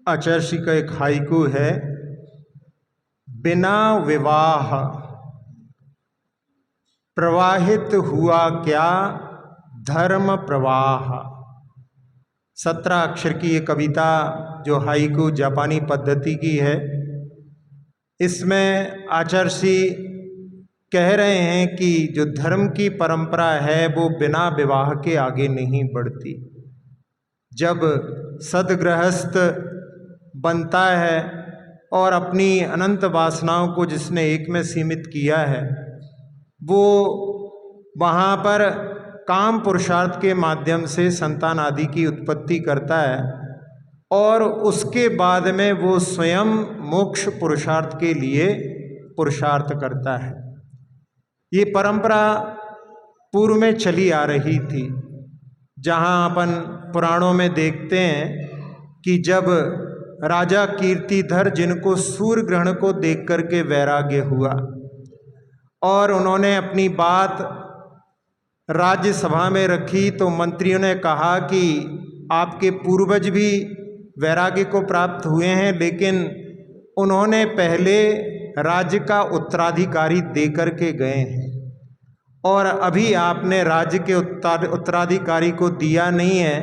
आचार्य का एक हाइकू है, बिना विवाह प्रवाहित हुआ क्या धर्म प्रवाह। 17 अक्षर की ये कविता जो हाइकू जापानी पद्धति की है, इसमें आचार्य कह रहे हैं कि जो धर्म की परंपरा है वो बिना विवाह के आगे नहीं बढ़ती। जब सदगृहस्थ बनता है और अपनी अनंत वासनाओं को जिसने एक में सीमित किया है, वो वहाँ पर काम पुरुषार्थ के माध्यम से संतान आदि की उत्पत्ति करता है और उसके बाद में वो स्वयं मोक्ष पुरुषार्थ के लिए पुरुषार्थ करता है। ये परंपरा पूर्व में चली आ रही थी, जहाँ अपन पुराणों में देखते हैं कि जब राजा कीर्तिधर, जिनको सूर्य ग्रहण को देख करके वैराग्य हुआ और उन्होंने अपनी बात राज्यसभा में रखी, तो मंत्रियों ने कहा कि आपके पूर्वज भी वैराग्य को प्राप्त हुए हैं, लेकिन उन्होंने पहले राज्य का उत्तराधिकारी दे करके गए हैं और अभी आपने राज्य के उत्तराधिकारी को दिया नहीं है,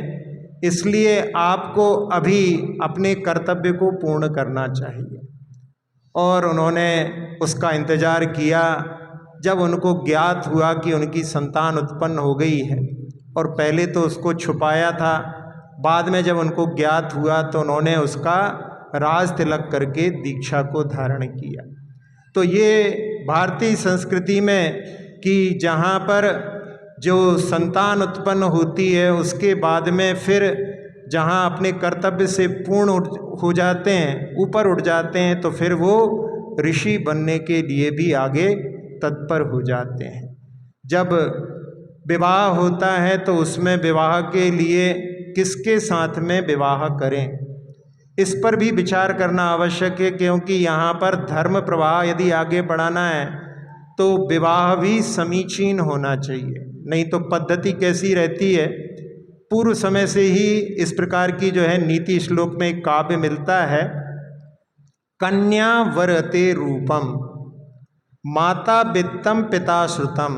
इसलिए आपको अभी अपने कर्तव्य को पूर्ण करना चाहिए। और उन्होंने उसका इंतज़ार किया। जब उनको ज्ञात हुआ कि उनकी संतान उत्पन्न हो गई है, और पहले तो उसको छुपाया था, बाद में जब उनको ज्ञात हुआ तो उन्होंने उसका राज तिलक करके दीक्षा को धारण किया। तो ये भारतीय संस्कृति में कि जहाँ पर जो संतान उत्पन्न होती है उसके बाद में फिर जहाँ अपने कर्तव्य से पूर्ण हो जाते हैं, ऊपर उठ जाते हैं, तो फिर वो ऋषि बनने के लिए भी आगे तत्पर हो जाते हैं। जब विवाह होता है तो उसमें विवाह के लिए किसके साथ में विवाह करें, इस पर भी विचार करना आवश्यक है, क्योंकि यहाँ पर धर्म प्रवाह यदि आगे बढ़ाना है तो विवाह भी समीचीन होना चाहिए। नहीं तो पद्धति कैसी रहती है, पूर्व समय से ही इस प्रकार की जो है नीति श्लोक में एक काव्य मिलता है, कन्या वरते रूपम माता वित्तम पिता श्रुतम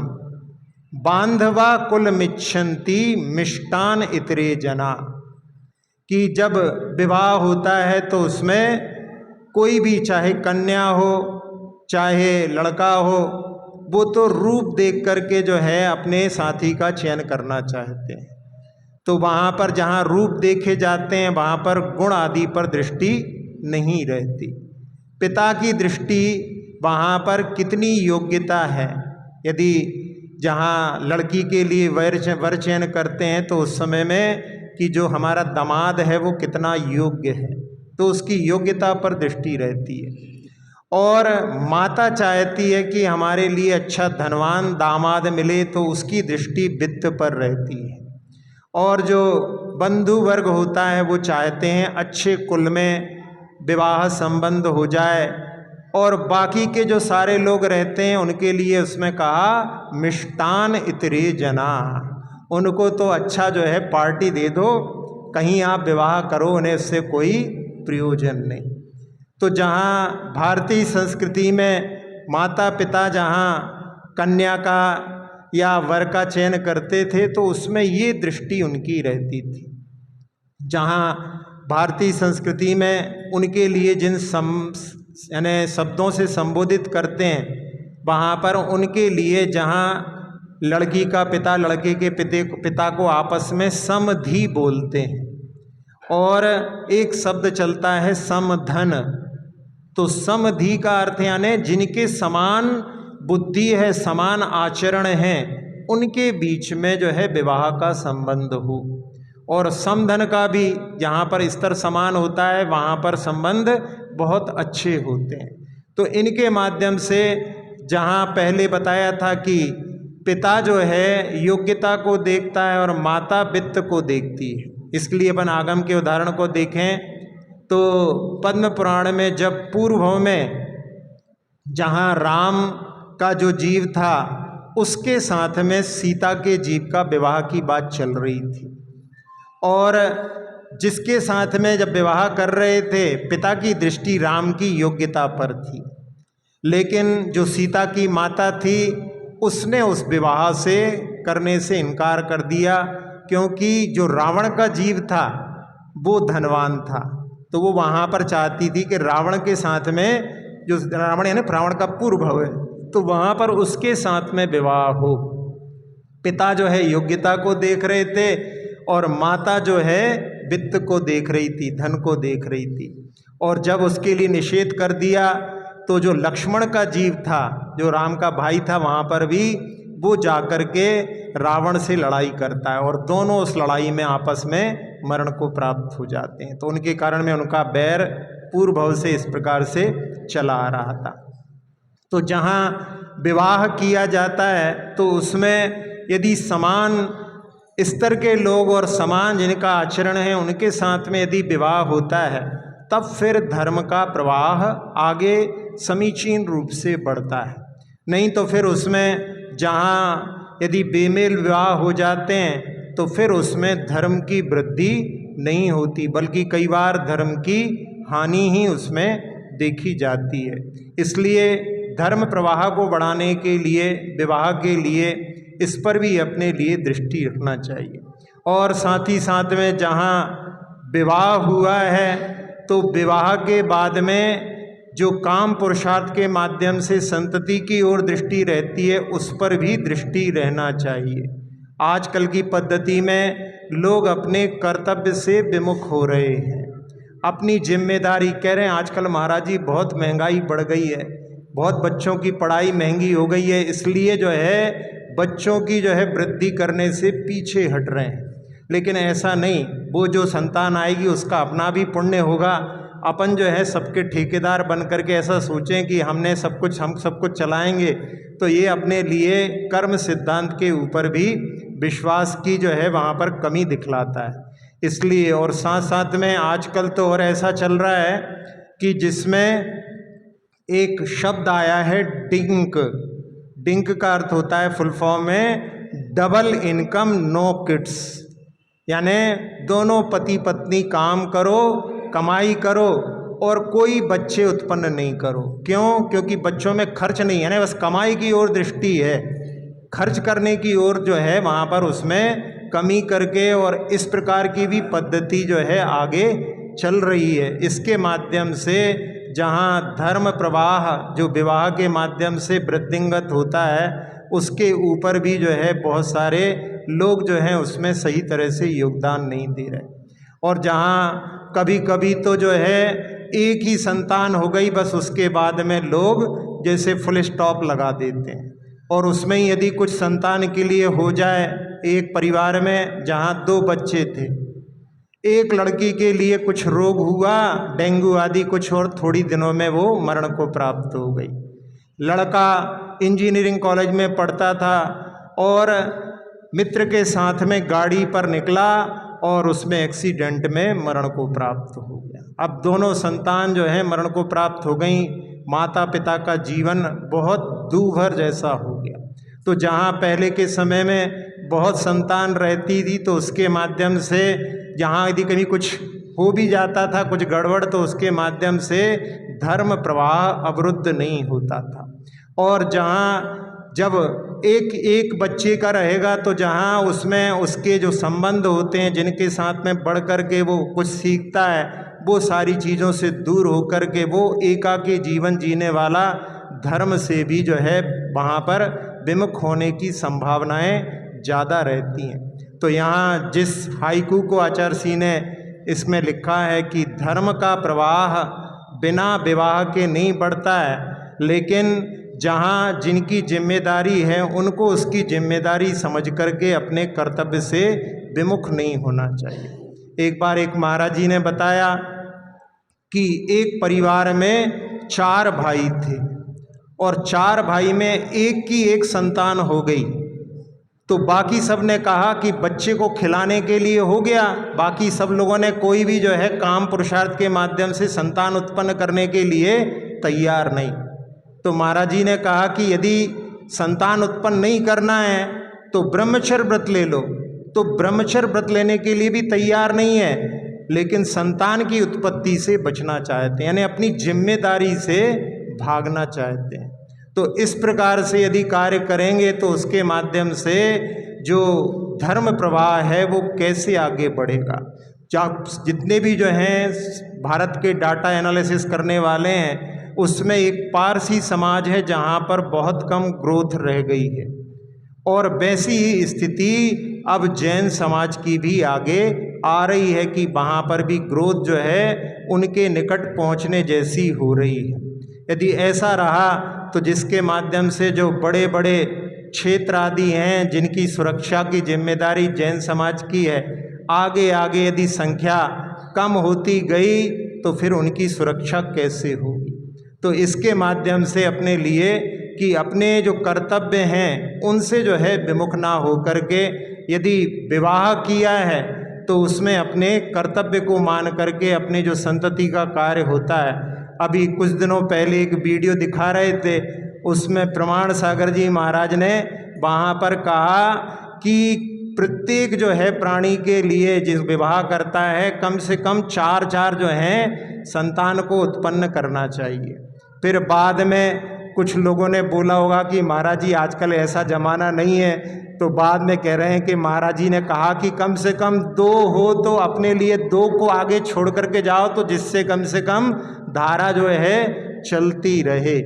बांधवा कुल मिच्छन्ति मिष्टान इतरे जना। कि जब विवाह होता है तो उसमें कोई भी, चाहे कन्या हो चाहे लड़का हो, वो तो रूप देख करके जो है अपने साथी का चयन करना चाहते हैं। तो वहाँ पर जहाँ रूप देखे जाते हैं वहाँ पर गुण आदि पर दृष्टि नहीं रहती। पिता की दृष्टि वहाँ पर कितनी योग्यता है, यदि जहाँ लड़की के लिए वर चयन करते हैं तो उस समय में कि जो हमारा दामाद है वो कितना योग्य है, तो उसकी योग्यता पर दृष्टि रहती है। और माता चाहती है कि हमारे लिए अच्छा धनवान दामाद मिले, तो उसकी दृष्टि वित्त पर रहती है। और जो बंधु वर्ग होता है वो चाहते हैं अच्छे कुल में विवाह संबंध हो जाए, और बाकी के जो सारे लोग रहते हैं उनके लिए उसमें कहा मिष्टान इतरे जना, उनको तो अच्छा जो है पार्टी दे दो, कहीं आप विवाह करो, उन्हें उससे कोई प्रयोजन नहीं। तो जहाँ भारतीय संस्कृति में माता पिता जहाँ कन्या का या वर का चयन करते थे तो उसमें ये दृष्टि उनकी रहती थी। जहाँ भारतीय संस्कृति में उनके लिए जिन यानी शब्दों से संबोधित करते हैं, वहाँ पर उनके लिए जहाँ लड़की का पिता लड़के के पिता को आपस में समधि बोलते हैं, और एक शब्द चलता है समधन। तो समधि का अर्थ यानी जिनके समान बुद्धि है, समान आचरण है, उनके बीच में जो है विवाह का संबंध हो। और समधन का भी जहाँ पर स्तर समान होता है वहाँ पर संबंध बहुत अच्छे होते हैं। तो इनके माध्यम से जहाँ पहले बताया था कि पिता जो है योग्यता को देखता है और माता वित्त को देखती है, इसलिए अपन आगम के उदाहरण को देखें तो पद्म पुराण में जब पूर्व में जहाँ राम का जो जीव था उसके साथ में सीता के जीव का विवाह की बात चल रही थी, और जिसके साथ में जब विवाह कर रहे थे पिता की दृष्टि राम की योग्यता पर थी, लेकिन जो सीता की माता थी उसने उस विवाह से करने से इनकार कर दिया, क्योंकि जो रावण का जीव था वो धनवान था, तो वो वहाँ पर चाहती थी कि रावण के साथ में, जो रावण है ना रावण का पूर्व भव है, तो वहाँ पर उसके साथ में विवाह हो। पिता जो है योग्यता को देख रहे थे और माता जो है वित्त को देख रही थी, धन को देख रही थी। और जब उसके लिए निषेध कर दिया तो जो लक्ष्मण का जीव था, जो राम का भाई था, वहाँ पर भी वो जाकर के रावण से लड़ाई करता है और दोनों उस लड़ाई में आपस में मरण को प्राप्त हो जाते हैं। तो उनके कारण में उनका बैर पूर्व भव से इस प्रकार से चला आ रहा था। तो जहाँ विवाह किया जाता है तो उसमें यदि समान स्तर के लोग और समान जिनका आचरण है उनके साथ में यदि विवाह होता है तब फिर धर्म का प्रवाह आगे समीचीन रूप से बढ़ता है। नहीं तो फिर उसमें जहाँ यदि बेमेल विवाह हो जाते हैं तो फिर उसमें धर्म की वृद्धि नहीं होती, बल्कि कई बार धर्म की हानि ही उसमें देखी जाती है। इसलिए धर्म प्रवाह को बढ़ाने के लिए, विवाह के लिए, इस पर भी अपने लिए दृष्टि रखना चाहिए। और साथ ही साथ में जहाँ विवाह हुआ है तो विवाह के बाद में जो काम पुरुषार्थ के माध्यम से संतति की ओर दृष्टि रहती है उस पर भी दृष्टि रहना चाहिए। आजकल की पद्धति में लोग अपने कर्तव्य से विमुख हो रहे हैं, अपनी जिम्मेदारी कह रहे हैं। आजकल महाराज जी बहुत महंगाई बढ़ गई है, बहुत बच्चों की पढ़ाई महंगी हो गई है, इसलिए जो है बच्चों की जो है वृद्धि करने से पीछे हट रहे हैं। लेकिन ऐसा नहीं, वो जो संतान आएगी उसका अपना भी पुण्य होगा। अपन जो है सबके ठेकेदार बन करके ऐसा सोचें कि हम सब कुछ चलाएंगे, तो ये अपने लिए कर्म सिद्धांत के ऊपर भी विश्वास की जो है वहाँ पर कमी दिखलाता है। इसलिए और साथ साथ में आजकल तो और ऐसा चल रहा है कि जिसमें एक शब्द आया है डिंक। डिंक का अर्थ होता है फुल फॉर्म में डबल इनकम नो किड्स, यानी दोनों पति पत्नी काम करो, कमाई करो और कोई बच्चे उत्पन्न नहीं करो। क्यों? क्योंकि बच्चों में खर्च नहीं है ना, बस कमाई की ओर दृष्टि है, खर्च करने की ओर जो है वहाँ पर उसमें कमी करके, और इस प्रकार की भी पद्धति जो है आगे चल रही है। इसके माध्यम से जहाँ धर्म प्रवाह जो विवाह के माध्यम से वृद्धिंगत होता है उसके ऊपर भी जो है बहुत सारे लोग जो हैं उसमें सही तरह से योगदान नहीं दे रहे। और जहाँ कभी कभी तो जो है एक ही संतान हो गई, बस उसके बाद में लोग जैसे फुल स्टॉप लगा देते हैं। और उसमें यदि कुछ संतान के लिए हो जाए, एक परिवार में जहाँ 2 बच्चे थे, एक लड़की के लिए कुछ रोग हुआ, डेंगू आदि कुछ, और थोड़ी दिनों में वो मरण को प्राप्त हो गई। लड़का इंजीनियरिंग कॉलेज में पढ़ता था और मित्र के साथ में गाड़ी पर निकला और उसमें एक्सीडेंट में मरण को प्राप्त हो गया। अब दोनों संतान जो है मरण को प्राप्त हो गई, माता पिता का जीवन बहुत दूभर जैसा हो गया। तो जहाँ पहले के समय में बहुत संतान रहती थी तो उसके माध्यम से जहाँ यदि कभी कुछ हो भी जाता था, कुछ गड़बड़, तो उसके माध्यम से धर्म प्रवाह अवरुद्ध नहीं होता था। और जहाँ जब एक एक बच्चे का रहेगा तो जहाँ उसमें उसके जो संबंध होते हैं जिनके साथ में बढ़ कर के वो कुछ सीखता है, वो सारी चीज़ों से दूर होकर के वो एकाकी जीवन जीने वाला धर्म से भी जो है वहाँ पर विमुख होने की संभावनाएं ज़्यादा रहती हैं। तो यहाँ जिस हाइकू को आचार्य सिंह ने इसमें लिखा है कि धर्म का प्रवाह बिना विवाह के नहीं बढ़ता है, लेकिन जहाँ जिनकी जिम्मेदारी है उनको उसकी जिम्मेदारी समझ करके अपने कर्तव्य से विमुख नहीं होना चाहिए। एक बार एक महाराज जी ने बताया कि एक परिवार में 4 भाई थे और 4 भाई में एक की एक संतान हो गई। तो बाकी सब ने कहा कि बच्चे को खिलाने के लिए हो गया, बाकी सब लोगों ने कोई भी जो है काम पुरुषार्थ के माध्यम से संतान उत्पन्न करने के लिए तैयार नहीं। तो महाराज जी ने कहा कि यदि संतान उत्पन्न नहीं करना है तो ब्रह्मचर्य व्रत ले लो। तो ब्रह्मचर्य व्रत लेने के लिए भी तैयार नहीं है, लेकिन संतान की उत्पत्ति से बचना चाहते हैं, यानी अपनी जिम्मेदारी से भागना चाहते हैं। तो इस प्रकार से यदि कार्य करेंगे तो उसके माध्यम से जो धर्म प्रवाह है वो कैसे आगे बढ़ेगा। जितने भी जो हैं भारत के डाटा एनालिसिस करने वाले हैं उसमें एक पारसी समाज है जहाँ पर बहुत कम ग्रोथ रह गई है, और वैसी ही स्थिति अब जैन समाज की भी आगे आ रही है कि वहाँ पर भी ग्रोथ जो है उनके निकट पहुँचने जैसी हो रही है। यदि ऐसा रहा तो जिसके माध्यम से जो बड़े बड़े क्षेत्र आदि हैं जिनकी सुरक्षा की जिम्मेदारी जैन समाज की है, आगे आगे यदि संख्या कम होती गई तो फिर उनकी सुरक्षा कैसे होगी। तो इसके माध्यम से अपने लिए कि अपने जो कर्तव्य हैं उनसे जो है विमुख ना हो करके यदि विवाह किया है तो उसमें अपने कर्तव्य को मान करके अपने जो संतति का कार्य होता है। अभी कुछ दिनों पहले एक वीडियो दिखा रहे थे, उसमें प्रमाण सागर जी महाराज ने वहाँ पर कहा कि प्रत्येक जो है प्राणी के लिए जिस विवाह करता है कम से कम 4 जो हैं संतान को उत्पन्न करना चाहिए। फिर बाद में कुछ लोगों ने बोला होगा कि महाराज जी आजकल ऐसा ज़माना नहीं है, तो बाद में कह रहे हैं कि महाराज जी ने कहा कि कम से कम 2 हो तो अपने लिए 2 को आगे छोड़ करके जाओ, तो जिससे कम से कम धारा जो है चलती रहे।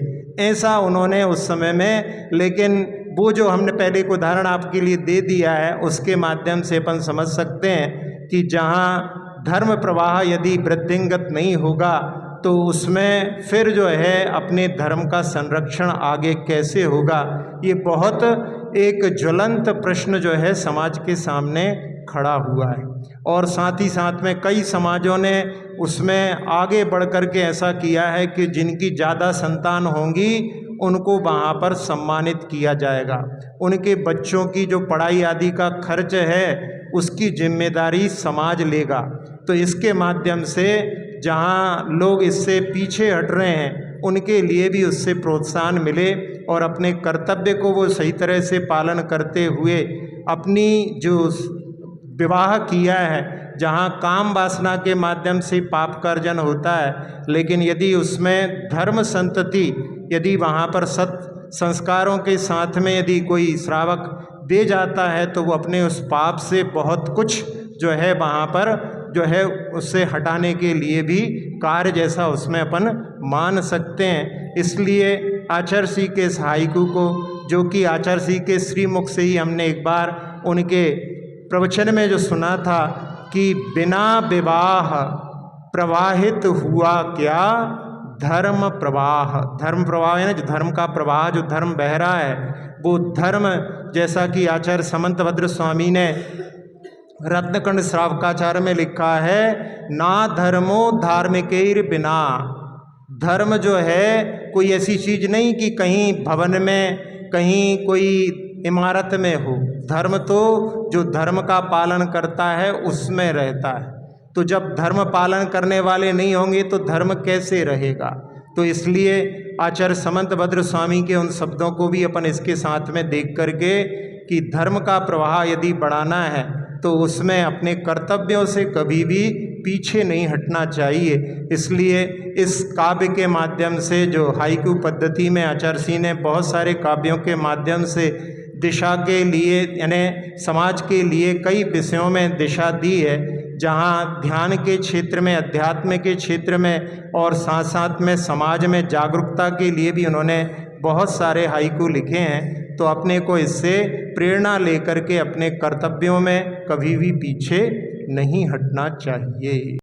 ऐसा उन्होंने उस समय में, लेकिन वो जो हमने पहले एक उदाहरण आपके लिए दे दिया है उसके माध्यम से अपन समझ सकते हैं कि जहाँ धर्म प्रवाह यदि वृद्धिंगत नहीं होगा तो उसमें फिर जो है अपने धर्म का संरक्षण आगे कैसे होगा। ये बहुत एक ज्वलंत प्रश्न जो है समाज के सामने खड़ा हुआ है, और साथ ही साथ में कई समाजों ने उसमें आगे बढ़ कर के ऐसा किया है कि जिनकी ज़्यादा संतान होंगी उनको वहाँ पर सम्मानित किया जाएगा, उनके बच्चों की जो पढ़ाई आदि का खर्च है उसकी जिम्मेदारी समाज लेगा। तो इसके माध्यम से जहाँ लोग इससे पीछे हट रहे हैं उनके लिए भी उससे प्रोत्साहन मिले और अपने कर्तव्य को वो सही तरह से पालन करते हुए अपनी जो विवाह किया है, जहाँ काम वासना के माध्यम से पाप का अर्जन होता है, लेकिन यदि उसमें धर्म संतति यदि वहाँ पर सत संस्कारों के साथ में यदि कोई श्रावक दे जाता है तो वो अपने उस पाप से बहुत कुछ जो है वहाँ पर जो है उससे हटाने के लिए भी कार्य जैसा उसमें अपन मान सकते हैं। इसलिए आचार्य श्री के इस हाइकू को, जो कि आचार्य श्री के श्रीमुख से ही हमने एक बार उनके प्रवचन में जो सुना था कि बिना विवाह प्रवाहित हुआ क्या धर्म प्रवाह। धर्म प्रवाह है ना, जो धर्म का प्रवाह, जो धर्म बह रहा है वो धर्म, जैसा कि आचार्य समंतभद्र स्वामी ने रत्नकंड श्रावकाचार्य में लिखा है, ना धर्मो धार्मिकैर बिना। धर्म जो है कोई ऐसी चीज़ नहीं कि कहीं भवन में कहीं कोई इमारत में हो। धर्म तो जो धर्म का पालन करता है उसमें रहता है। तो जब धर्म पालन करने वाले नहीं होंगे तो धर्म कैसे रहेगा। तो इसलिए आचार्य समंतभद्र स्वामी के उन शब्दों को भी अपन इसके साथ में देख करके कि धर्म का प्रवाह यदि बढ़ाना है तो उसमें अपने कर्तव्यों से कभी भी पीछे नहीं हटना चाहिए। इसलिए इस काव्य के माध्यम से जो हाइकू पद्धति में आचार्य सिंह ने बहुत सारे काव्यों के माध्यम से दिशा के लिए यानी समाज के लिए कई विषयों में दिशा दी है, जहाँ ध्यान के क्षेत्र में, अध्यात्म के क्षेत्र में और साथ साथ में समाज में जागरूकता के लिए भी उन्होंने बहुत सारे हाइकू लिखे हैं। तो अपने को इससे प्रेरणा लेकर के अपने कर्तव्यों में कभी भी पीछे नहीं हटना चाहिए।